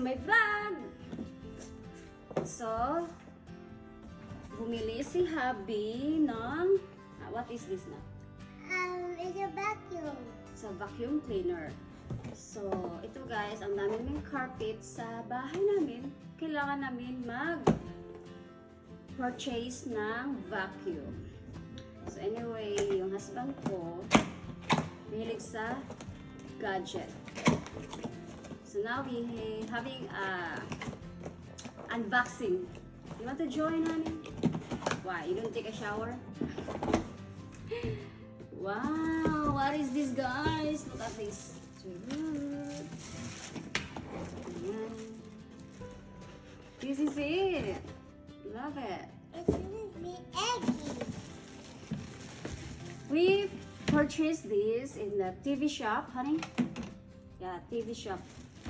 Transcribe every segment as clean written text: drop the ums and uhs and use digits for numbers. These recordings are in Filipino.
my vlog! So, bumili si Habi ng, what is this na? It's a vacuum. It's a vacuum cleaner. So, ito guys, ang dami naming carpet sa bahay namin. Kailangan namin mag-purchase ng vacuum. So, anyway, yung husband ko, mahilig sa gadget. So now we having unboxing. You want to join, honey? Why? You don't take a shower? Wow! What is this, guys? Look at this. This is it. Love it. It's gonna be eggy. We purchased this in the TV shop, honey. Yeah, TV shop.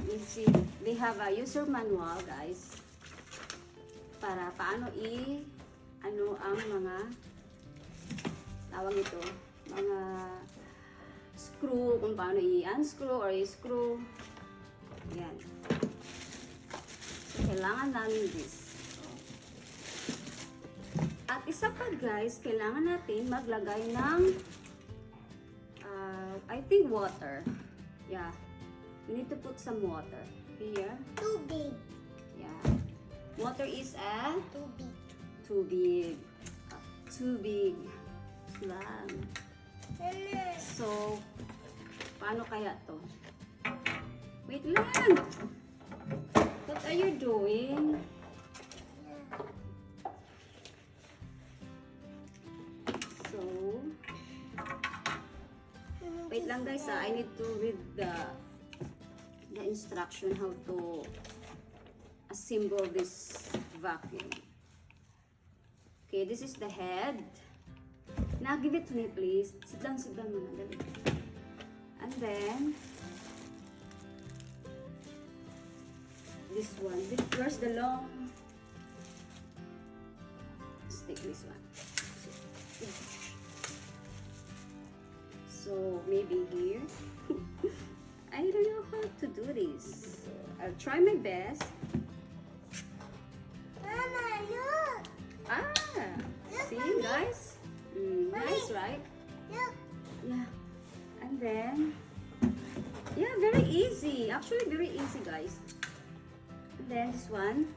You see, they have a user manual, guys. Para paano ano ang mga tawag ito, mga screw, kung paano i-unscrew or i-screw. Yan. So, kailangan namin this. At isa pa, guys, kailangan natin maglagay ng I think water. Yeah. You need to put some water here. Too big. Yeah. Water is Too big. too big. Too big. Lang. So, paano kaya to? Wait lang! What are you doing? So, wait lang guys, I need to read the instruction how to assemble this vacuum. Okay, this is the head. Now give it to me please. Sit down muna, dali. And then this one. Where's the long? Let's take this one. So maybe here. I don't know how to do this. So I'll try my best. Mama, look. See guys? Nice, right? Look. Yeah. And then, yeah, very easy. Actually, very easy, guys. And then this one.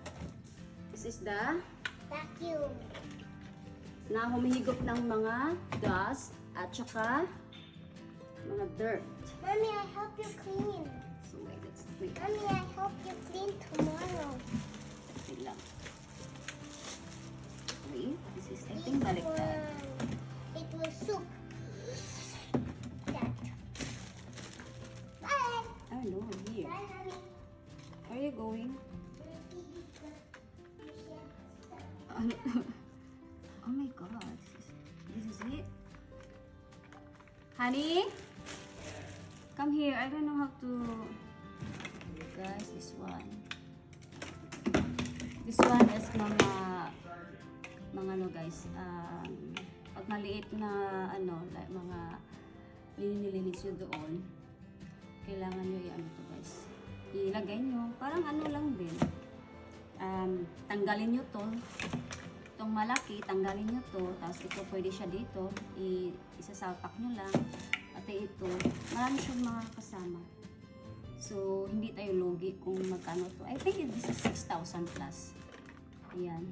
This is the Vacuum. na humihigop ng mga dust at saka mga dirt. Mommy, I help you clean. So wait, let's wait. Mommy, I help you clean tomorrow. Wait lang. Wait, this is, I think, baliktad. It will soup. That. Bye. Oh no, here. Bye, honey. Where are you going? Oh my god, this is it. Honey? Come here. I don't know how to. Guys, this one. This one is mga ano guys, pag maliit na ano, like mga linilinis nyo doon, kailangan nyo i-ano to guys. Ilagay nyo, parang ano lang din. Tanggalin nyo to. Itong malaki, tanggalin nyo to. Tapos ito, pwede siya dito. Isasalpak nyo lang. At ito, marami siyang mga kasama. So, hindi tayo logi kung magkano to. I think this is 6,000 plus. Ayan.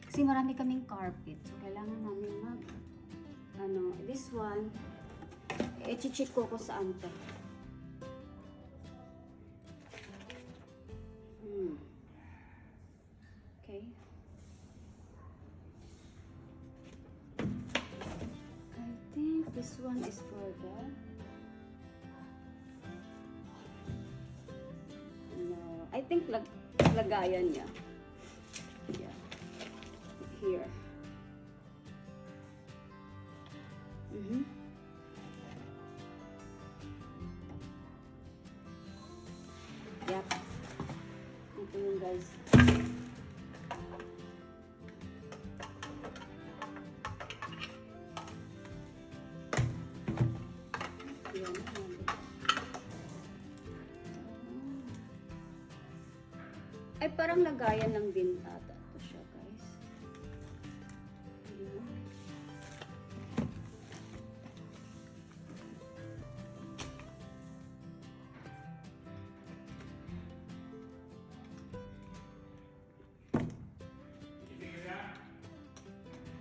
Kasi marami kaming carpet. So, kailangan namin this one, i-check ko saan to. Okay. I think this one is for the I think lagayan niya. Yeah. Here. Yep. Ito yung guys. Yan. Ay, parang lagayan lang din ata ito siya, guys. Ayan.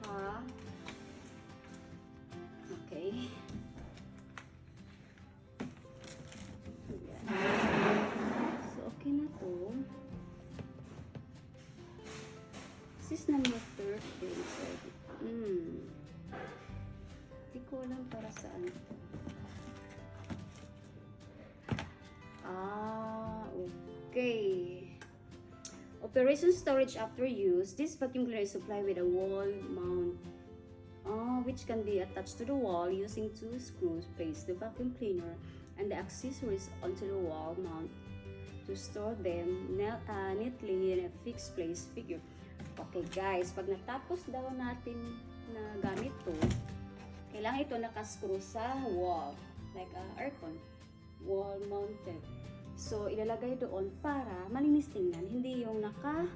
Ha? Okay. Ayan. So, okay na to. This is number 13. So, hindi ko alam para saan ito. Okay. Operation storage after use. This vacuum cleaner is supplied with a wall mount, which can be attached to the wall using 2 screws. Place the vacuum cleaner and the accessories onto the wall mount to store them neatly in a fixed place figure. Okay guys, pag natapos daw natin na gamit to, kailangan ito nakascrew sa wall, like aircon, wall mounted. So, ilalagay doon para malinis tingnan, hindi yung nakalagay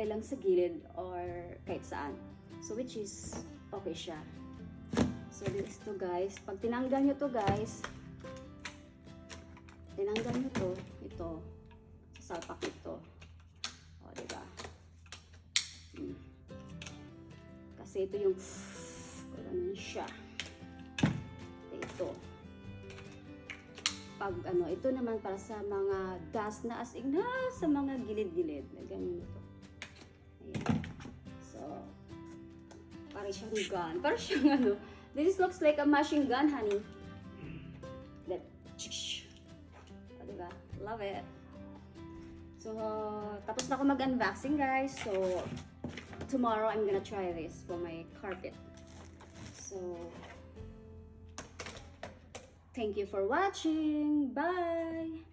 lang sa gilid or kahit saan. So, which is okay siya. So, this to guys. Pag tinanggal nyo to guys, tinanggal nyo to, ito, sasalpak ito. O, diba? Kasi ito yung ganun siya. Ito. Pag ano, ito naman para sa mga dust na as in sa mga gilid-gilid. Ganyan ito. Ayan. So, parang siyang gun. Parang siyang ano. This looks like a machine gun, honey. That, o, diba? Love it. So, tapos na ako mag-unboxing, guys. So, tomorrow I'm gonna try this for my carpet. So, thank you for watching. Bye!